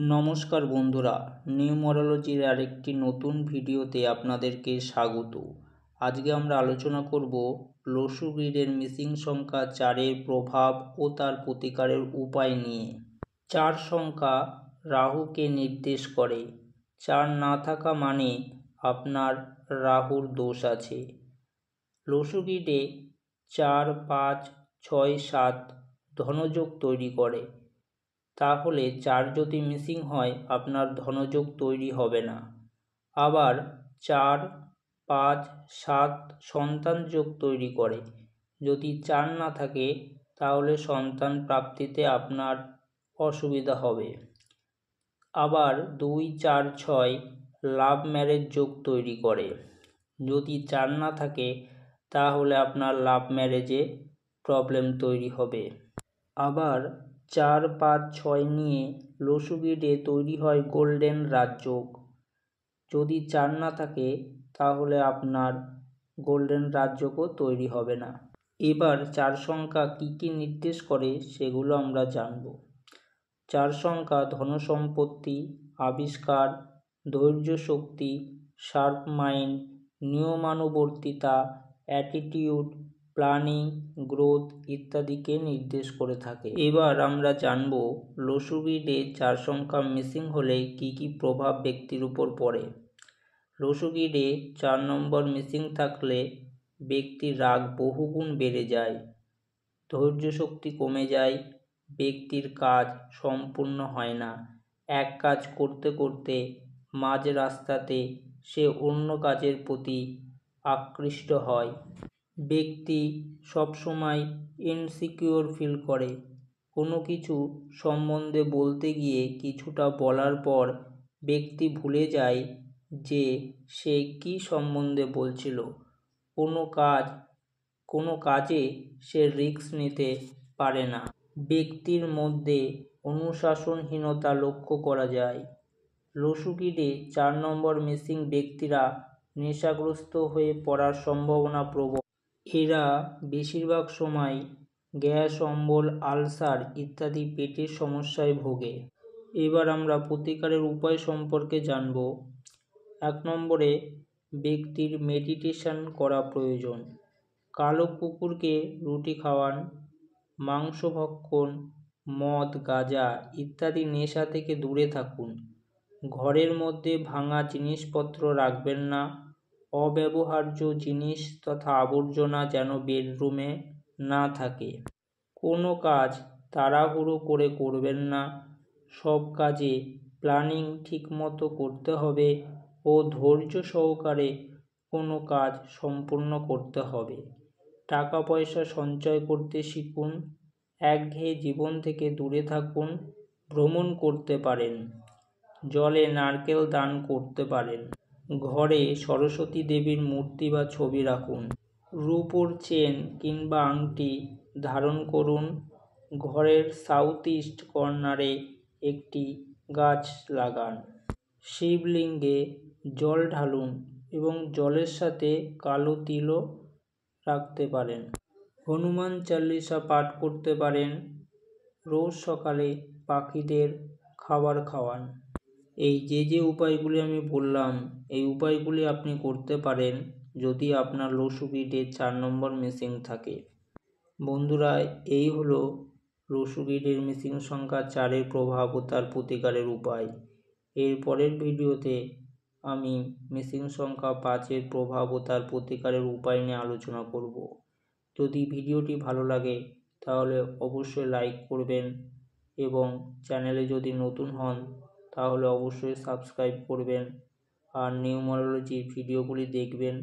নমস্কার বন্ধুরা, নিউমারোলজির আরেকটি নতুন ভিডিওতে আপনাদেরকে স্বাগত। আজকে আমরা আলোচনা করব লসু গ্রিডের মিসিং সংখ্যা 4-এর প্রভাব ও তার প্রতিকারের উপায় নিয়ে। 4 সংখ্যা রাহুকে নির্দেশ করে। 4 না থাকা মানে আপনার রাহুর দোষ আছে। লসু গ্রিডে 4, 5, 6, 7 ধনযোগ তৈরি করে। তাহলে 4 যদি মিসিং হয় আপনার ধনযোগ তৈরি হবে না। আবার 4, 5, 7 সন্তান যোগ তৈরি করে। যদি 4 না থাকে তাহলে সন্তান প্রাপ্তিতে আপনার অসুবিধা হবে। আবার 2, 4, 6 লাভ ম্যারেজ যোগ তৈরি করে। যদি 4 না থাকে তাহলে আপনার লাভ ম্যারেজে প্রবলেম তৈরি হবে। আবার 4, 5, 6 নিয়ে লসু গ্রিডে তৈরি হয় গোল্ডেন রাজযোগ। যদি 4 না থাকে তাহলে আপনার গোল্ডেন রাজযোগও তৈরি হবে না। এবার 4 সংখ্যা কী কী নির্দেশ করে সেগুলো আমরা জানব। 4 সংখ্যা ধনসম্পত্তি, আবিষ্কার, ধৈর্য শক্তি, শার্প মাইন্ড, নিয়মানুবর্তিতা, অ্যাটিটিউড, প্ল্যানিং, গ্রোথ ইত্যাদিকে নির্দেশ করে থাকে। এবার আমরা জানব লসু গ্রিডে 4 সংখ্যা মিসিং হলে কী কী প্রভাব ব্যক্তির উপর পড়ে। লসু গ্রিডে 4 নম্বর মিসিং থাকলে ব্যক্তির রাগ বহুগুণ বেড়ে যায়, ধৈর্য শক্তি কমে যায়, ব্যক্তির কাজ সম্পূর্ণ হয় না, এক কাজ করতে করতে মাঝ রাস্তাতে সে অন্য কাজের প্রতি আকৃষ্ট হয়। ব্যক্তি সবসময় ইনসিকিউর ফিল করে। কোনো কিছু সম্বন্ধে বলতে গিয়ে কিছুটা বলার পর ব্যক্তি ভুলে যায় যে সে কী সম্বন্ধে বলছিল। কোনো কাজে সে রিস্ক নিতে পারে না। ব্যক্তির মধ্যে অনুশাসনহীনতা লক্ষ্য করা যায়। লসু গ্রিডে 4 নম্বর মিসিং ব্যক্তিরা নেশাগ্রস্ত হয়ে পড়ার সম্ভাবনা প্রবল। এরা বেশিরভাগ সময় গ্যাস, অম্বল, আলসার ইত্যাদি পেটের সমস্যায় ভোগে। এবার আমরা প্রতিকারের উপায় সম্পর্কে জানব। 1 নম্বরে ব্যক্তির মেডিটেশন করা প্রয়োজন। কালো কুকুরকে রুটি খাওয়ান, মাংস ভক্ষণ, মদ, গাঁজা ইত্যাদি নেশা থেকে দূরে থাকুন। ঘরের মধ্যে ভাঙা জিনিসপত্র রাখবেন না। অব্যবহার্য জিনিস তথা আবর্জনা যেন বেডরুমে না থাকে। কোনো কাজ তাড়াহুড়ো করে করবেন না। সব কাজে প্ল্যানিং ঠিকমতো করতে হবে ও ধৈর্য সহকারে কোনো কাজ সম্পূর্ণ করতে হবে। টাকা পয়সা সঞ্চয় করতে শিখুন। একঘেয়ে জীবন থেকে দূরে থাকুন। ভ্রমণ করতে পারেন। জলে নারকেল দান করতে পারেন। ঘরে সরস্বতী দেবীর মূর্তি বা ছবি রাখুন। রূপোর চেন কিংবা আংটি ধারণ করুন। ঘরের সাউথ ইস্ট কর্নারে একটি গাছ লাগান। শিবলিঙ্গে জল ঢালুন এবং জলের সাথে কালো তিলও রাখতে পারেন। হনুমান চালিসা পাঠ করতে পারেন। রোজ সকালে পাখিদের খাবার খাওয়ান। এই যে উপায়গুলি আমি বললাম এই উপায়গুলি আপনি করতে পারেন যদি আপনার লসু গ্রিডে 4 নম্বর মিসিং থাকে। বন্ধুরা, এই হলো লসু গ্রিডের মিসিং সংখ্যা 4-এর প্রভাব ও তার প্রতিকারের উপায়। এর পরের ভিডিওতে আমি মিসিং সংখ্যা 5-এর প্রভাব ও তার প্রতিকারের উপায় নিয়ে আলোচনা করব। যদি ভিডিওটি ভালো লাগে তাহলে অবশ্যই লাইক করবেন এবং চ্যানেলে যদি নতুন হন তাহলে অবশ্যই সাবস্ক্রাইব করবেন আর নিউমারোলজির ভিডিওগুলি দেখবেন।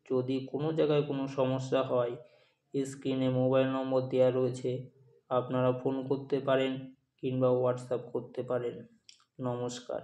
যদি কোনো জায়গায় কোনো সমস্যা হয় স্ক্রিনে মোবাইল নম্বর দেওয়া রয়েছে, আপনারা ফোন করতে পারেন কিংবা হোয়াটসঅ্যাপ করতে পারেন। নমস্কার।